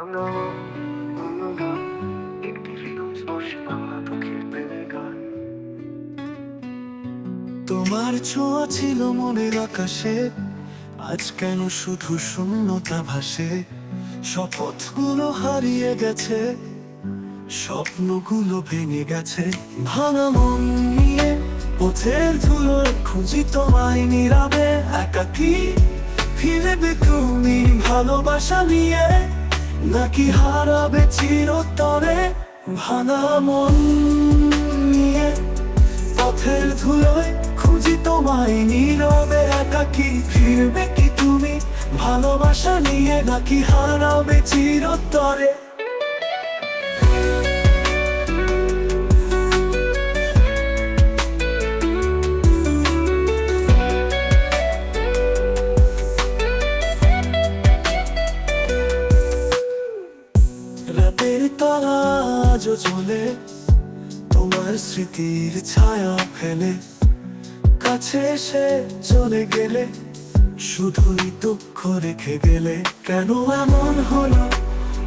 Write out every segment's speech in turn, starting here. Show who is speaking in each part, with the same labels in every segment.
Speaker 1: ভাঙা ভাঙা গান, একটি হৃদয় স্পর্শে বাংলা দুঃখের প্রেমের গান।
Speaker 2: তোমার ছোঁয়া ছিল মনের আকাশে, আজ কেন শুধু শূন্যতা ভাসে? শপথগুলো হারিয়ে গেছে, স্বপ্নগুলো ভেঙে গেছে। ভাঙা মন নিয়ে পথের ধুলোয় খুঁজি তোমায় নীরবে একাকী। ফিরবে তুমি ভালোবাসা নিয়ে, নাকি হারাবে চিরতরে? ভাঙা মন নিয়ে পথের ধুলোয় খুঁজি তোমায় নীরবে একাকী। ফিরবে কি তুমি ভালোবাসা নিয়ে, নাকি হারাবে চিরতরে? রাতের তারা আজও জ্বলে, তোমার স্মৃতির ছায়া ফেলে। কাছে এসে চলে গেলে, শুধুই দুঃখ রেখে গেলে। কেন এমন হলো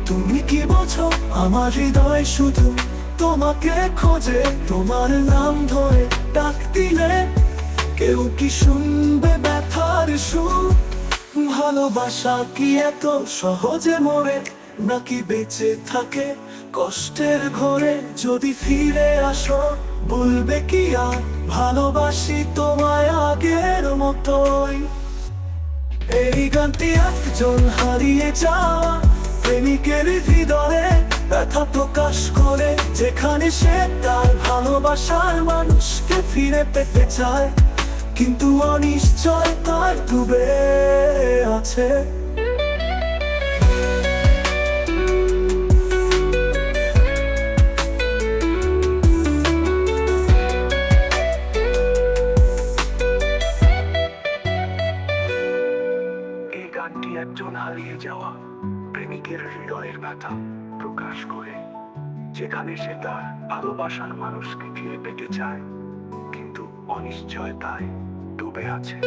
Speaker 2: তুমি কি বোঝো? আমার হৃদয় শুধু তোমাকে খোঁজে। তোমার নাম ধরে ডাক দিলে কেউ কি শুনবে ব্যথার সুর? ভালোবাসা কি এত সহজে মরে, নাকি বেঁচে থাকে কষ্টের ঘরে? যদি ফিরে আসো বলবে কি আর ভালোবাসি তোমায় আগের মতোই? এই গানটি একজন হারিয়ে যাওয়া প্রেমিকের হৃদয়ে ব্যথা প্রকাশ করে, যেখানে সে তার ভালোবাসার মানুষকে ফিরে পেতে চায়, কিন্তু অনিশ্চয়তায় ডুবে আছে।
Speaker 1: এই গানটি একজন হারিয়ে যাওয়া প্রেমিকের হৃদয়ের ব্যথা প্রকাশ করে, যেখানে সে তার ভালোবাসার মানুষকে ফিরে পেতে চায়, কিন্তু অনিশ্চয়তায় ডুবে আছে।